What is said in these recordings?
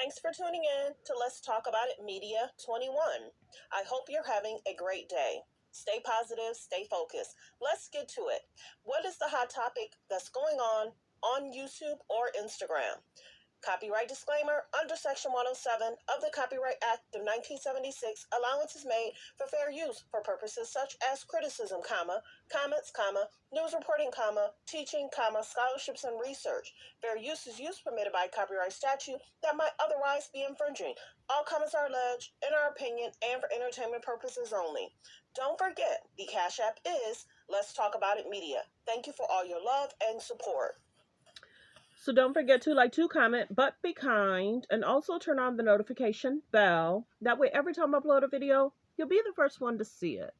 Thanks for tuning in to Let's Talk About It Media 21. I hope you're having a great day. Stay positive, stay focused. Let's get to it. What is the hot topic that's going on YouTube or Instagram? Copyright disclaimer. Under Section 107 of the Copyright Act of 1976, allowance is made for fair use for purposes such as criticism, comments, news reporting, teaching, scholarships, and research. Fair use is use permitted by copyright statute that might otherwise be infringing. All comments are alleged, in our opinion, and for entertainment purposes only. Don't forget, the Cash App is Let's Talk About It Media. Thank you for all your love and support. So don't forget to like, to comment, but be kind, and also turn on the notification bell. That way, every time I upload a video, you'll be the first one to see it.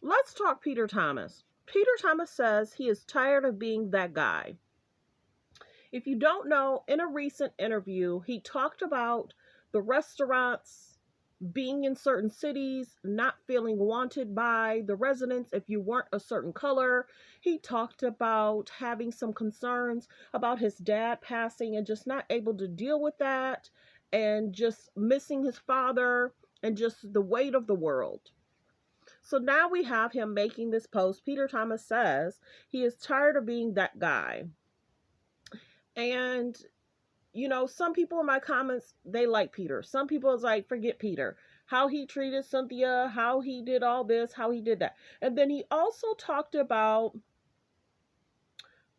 Let's talk Peter Thomas. Peter Thomas says he is tired of being that guy. If you don't know, in a recent interview, he talked about the restaurants being in certain cities, not feeling wanted by the residents if you weren't a certain color. He talked about having some concerns about his dad passing and just not able to deal with that, and just missing his father, and just the weight of the world. So now we have him making this post. Peter Thomas says he is tired of being that guy. And some people in my comments, they like Peter. Some people is like, forget Peter. How he treated Cynthia, how he did all this, how he did that. And then he also talked about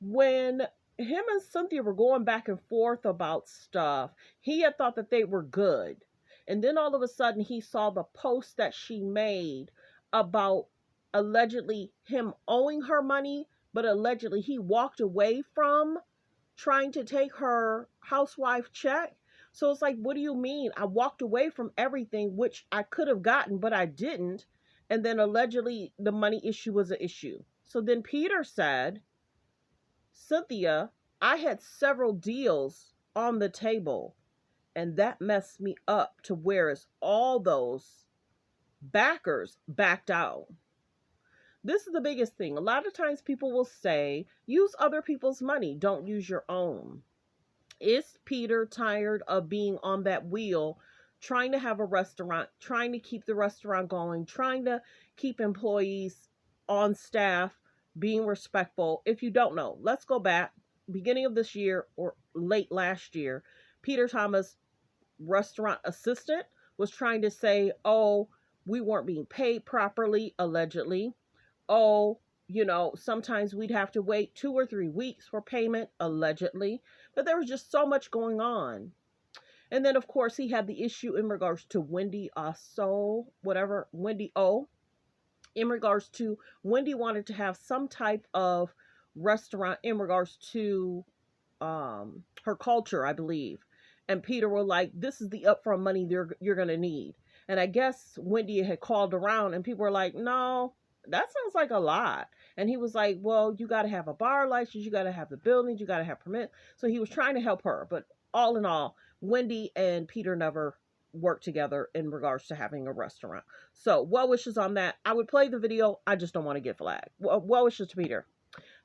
when him and Cynthia were going back and forth about stuff, he had thought that they were good. And then all of a sudden he saw the post that she made about allegedly him owing her money, but allegedly he walked away from trying to take her housewife check. So it's like, what do you mean? I walked away from everything, which I could have gotten, but I didn't. And then allegedly the money issue was an issue. So then Peter said, Cynthia, I had several deals on the table, and that messed me up to whereas all those backers backed out. This is the biggest thing. A lot of times people will say, use other people's money, don't use your own. Is Peter tired of being on that wheel, trying to have a restaurant, trying to keep the restaurant going, trying to keep employees on staff, being respectful? If you don't know, let's go back. Beginning of this year or late last year, Peter Thomas, restaurant assistant, was trying to say, oh, we weren't being paid properly, allegedly. Oh, sometimes we'd have to wait 2 or 3 weeks for payment, allegedly. But there was just so much going on. And then, of course, he had the issue in regards to Wendy Wendy O. In regards to Wendy wanted to have some type of restaurant in regards to her culture, I believe. And Peter were like, this is the upfront money you're going to need. And I guess Wendy had called around and people were like, no, that sounds like a lot. And he was like, well, you got to have a bar license, you got to have the buildings, you got to have permit. So he was trying to help her. But all in all, Wendy and Peter never worked together in regards to having a restaurant. So well wishes on that. I would play the video. I just don't want to get flagged. Well wishes to Peter.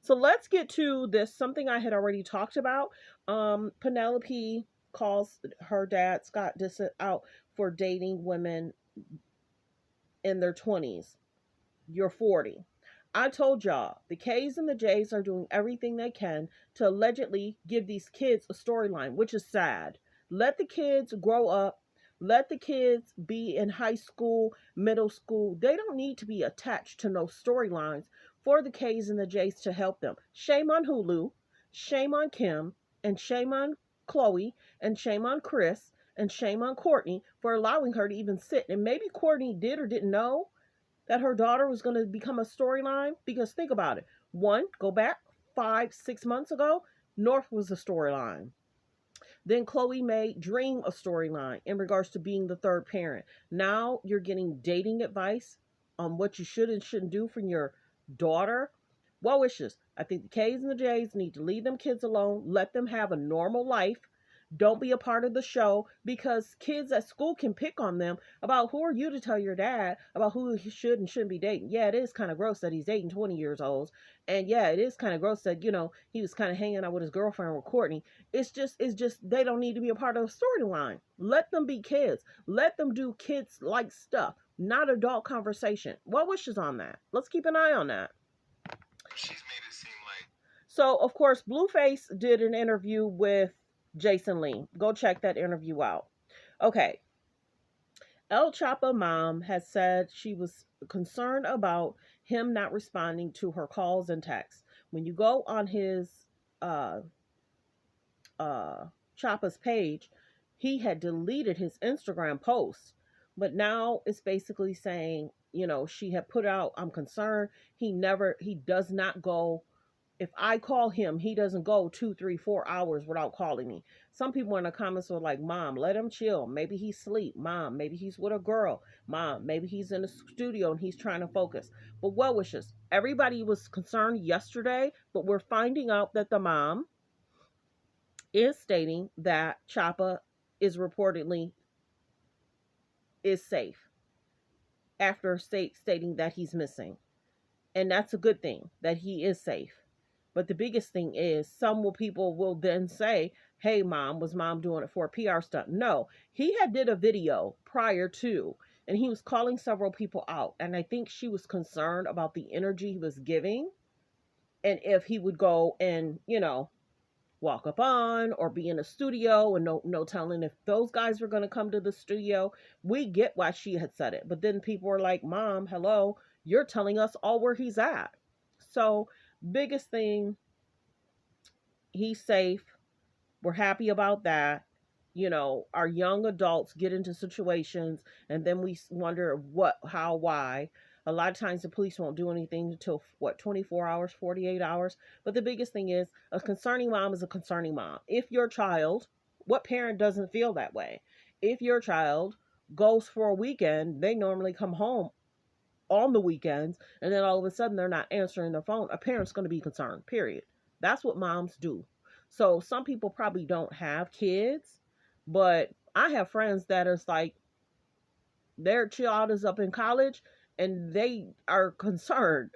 So let's get to this, something I had already talked about. Penelope calls her dad, Scott Disick, out for dating women in their 20s. You're 40. I told y'all, the K's and the J's are doing everything they can to allegedly give these kids a storyline, which is sad. Let the kids grow up. Let the kids be in high school, middle school. They don't need to be attached to no storylines for the K's and the J's to help them. Shame on Hulu, shame on Kim, and shame on Chloe, and shame on Chris, and shame on Courtney for allowing her to even sit. And maybe Courtney did or didn't know that her daughter was going to become a storyline. Because think about it. One, go back 5-6 months ago, North was a storyline. Then Chloe made Dream a storyline in regards to being the third parent. Now you're getting dating advice on what you should and shouldn't do from your daughter. Well wishes. I think the K's and the J's need to leave them kids alone. Let them have a normal life. Don't be a part of the show, because kids at school can pick on them about who are you to tell your dad about who he should and shouldn't be dating. Yeah, it is kind of gross that he's dating 20 years olds. And yeah, it is kind of gross that, he was kind of hanging out with his girlfriend with Courtney. It's just they don't need to be a part of the storyline. Let them be kids. Let them do kids like stuff, not adult conversation. What wishes on that? Let's keep an eye on that. She's made it seem like. So, of course, Blueface did an interview with Jason Lee. Go check that interview out. Okay. El Choppa mom has said she was concerned about him not responding to her calls and texts. When you go on his uh, uh, Choppa's page, he had deleted his Instagram post, but now it's basically saying, she had put out, I'm concerned. He does not go. If I call him, he doesn't go 2, 3, 4 hours without calling me. Some people in the comments were like, Mom, let him chill. Maybe he's asleep. Mom, maybe he's with a girl. Mom, maybe he's in the studio and he's trying to focus. But well wishes. Everybody was concerned yesterday, but we're finding out that the mom is stating that Choppa is reportedly is safe after stating that he's missing. And that's a good thing that he is safe. But the biggest thing is people will then say, hey, Mom, was Mom doing it for a PR stunt? No, he had did a video prior to, and he was calling several people out. And I think she was concerned about the energy he was giving. And if he would go and, walk up on or be in a studio and no telling if those guys were going to come to the studio. We get why she had said it. But then people were like, Mom, hello, you're telling us all where he's at. So biggest thing, he's safe. We're happy about that. Our young adults get into situations and then we wonder what, how, why. A lot of times the police won't do anything until 24 hours, 48 hours. But the biggest thing is a concerning mom is a concerning mom. If your child, what parent doesn't feel that way? If your child goes for a weekend, they normally come home on the weekends, and then all of a sudden they're not answering their phone. A parent's going to be concerned, period. That's what moms do. So some people probably don't have kids, but I have friends that is like their child is up in college and they are concerned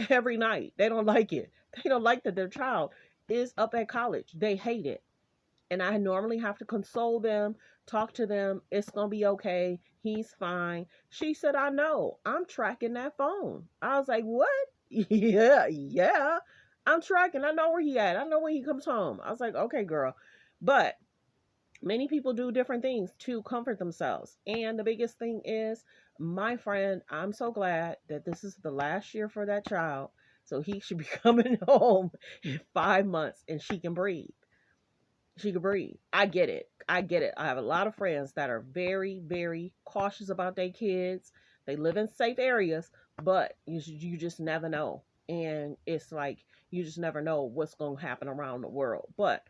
every night. They don't like it. They don't like that their child is up at college. They hate it. And I normally have to console them, talk to them. It's going to be okay. He's fine. She said, I know. I'm tracking that phone. I was like, what? Yeah. I'm tracking. I know where he at. I know when he comes home. I was like, okay, girl. But many people do different things to comfort themselves. And the biggest thing is, my friend, I'm so glad that this is the last year for that child. So he should be coming home in 5 months and she can breathe. She can breathe. I get it. I get it. I have a lot of friends that are very, very cautious about their kids. They live in safe areas, but you just never know. And it's like you just never know what's going to happen around the world. But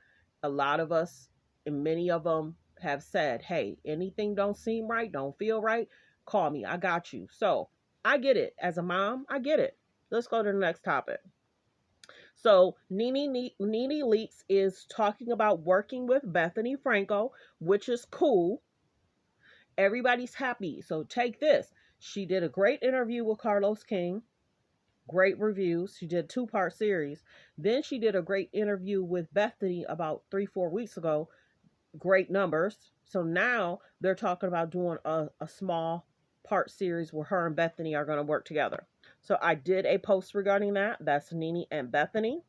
a lot of us, and many of them have said, hey, anything don't seem right, don't feel right, call me. I got you. So I get it. As a mom, I get it. Let's go to the next topic. So Nene Leaks is talking about working with Bethany Frankel, which is cool. Everybody's happy. So take this. She did a great interview with Carlos King. Great reviews. She did a 2-part series. Then she did a great interview with Bethany about 3, 4 weeks ago. Great numbers. So now they're talking about doing a small part series where her and Bethany are going to work together. So I did a post regarding that. That's Nene and Bethany.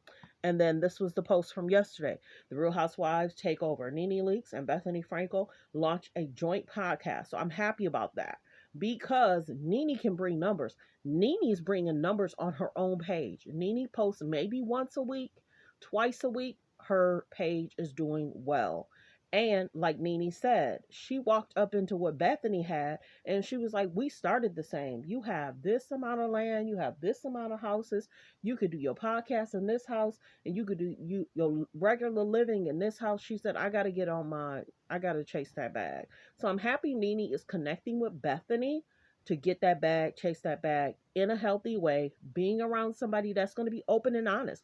And then this was the post from yesterday. The Real Housewives take over. Nene Leakes and Bethany Frankel launch a joint podcast. So I'm happy about that because Nene can bring numbers. Nene's bringing numbers on her own page. Nene posts maybe once a week, twice a week. Her page is doing well. And like Nene said, she walked up into what Bethany had and she was like, we started the same. You have this amount of land, you have this amount of houses, you could do your podcast in this house, and you could do your regular living in this house. She said, I gotta get on I gotta chase that bag. So I'm happy Nene is connecting with Bethany to get that bag, chase that bag in a healthy way, being around somebody that's gonna be open and honest.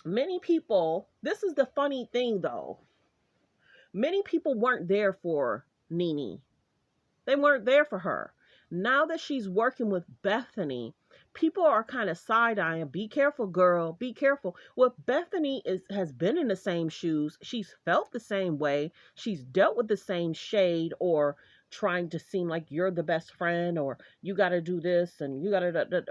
Many people, this is the funny thing though. Many people weren't there for Nene. They weren't there for her. Now that she's working with Bethany, people are kind of side eyeing. Be careful, girl. Be careful. Well, Bethany has been in the same shoes. She's felt the same way. She's dealt with the same shade or trying to seem like you're the best friend or you got to do this and you got to.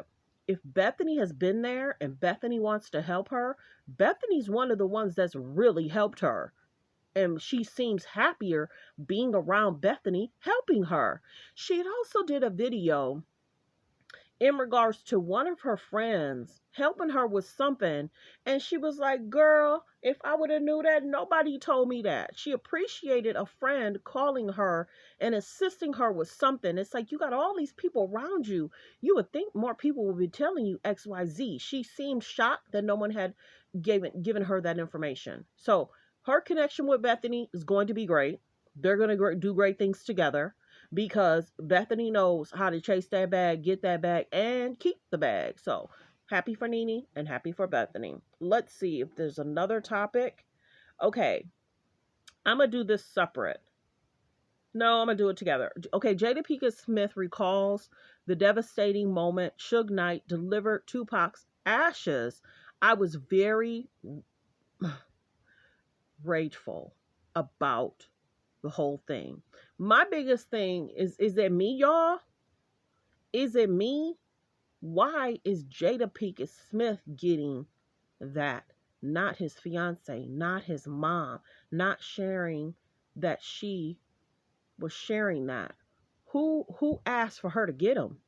If Bethany has been there and Bethany wants to help her, Bethany's one of the ones that's really helped her, and she seems happier being around Bethany helping her. She had also did a video in regards to one of her friends helping her with something, and she was like, girl, if I would have knew that, nobody told me that. She appreciated a friend calling her and assisting her with something. It's like, you got all these people around you, you would think more people would be telling you XYZ. She seemed shocked that no one had given her that information. So her connection with Bethany is going to be great. They're going to do great things together because Bethany knows how to chase that bag, get that bag, and keep the bag. So happy for Nene and happy for Bethany. Let's see if there's another topic. Okay, I'm going to do this separate. No, I'm going to do it together. Okay, Jada Pinkett Smith recalls the devastating moment Suge Knight delivered Tupac's ashes. I was very rageful about the whole thing. My biggest thing is it me, y'all? Is it me? Why is Jada Pinkett Smith getting that? Not his fiance, not his mom, not sharing that she was sharing that. Who asked for her to get him?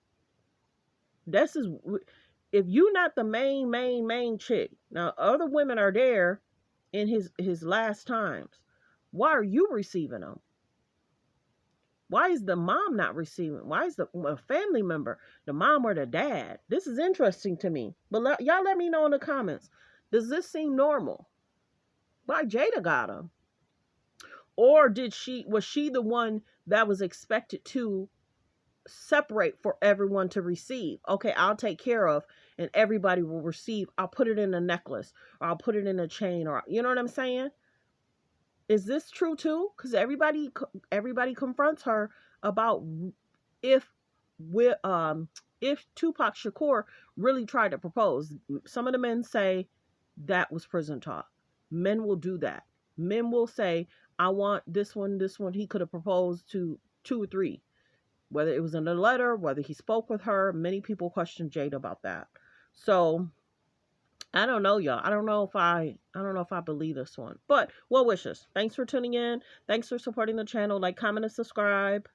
This is if you not the main chick. Now other women are there in his last times. Why are you receiving them? Why is the mom not receiving? Why is the a family member, the mom or the dad? This is interesting to me. But y'all let me know in the comments. Does this seem normal? Why Jada got him? Or was she the one that was expected to separate for everyone to receive? Okay, I'll take care of and everybody will receive. I'll put it in a necklace or I'll put it in a chain, or you know what I'm saying? Is this true too? Because everybody confronts her about if we if Tupac Shakur really tried to propose. Some of the men say that was prison talk. Men will do that. Men will say, I want this one, this one. He could have proposed to two or three, whether it was in a letter, whether he spoke with her. Many people question Jada about that. So I don't know, y'all. I don't know if I believe this one. But well wishes. Thanks for tuning in. Thanks for supporting the channel. Like, comment, and subscribe.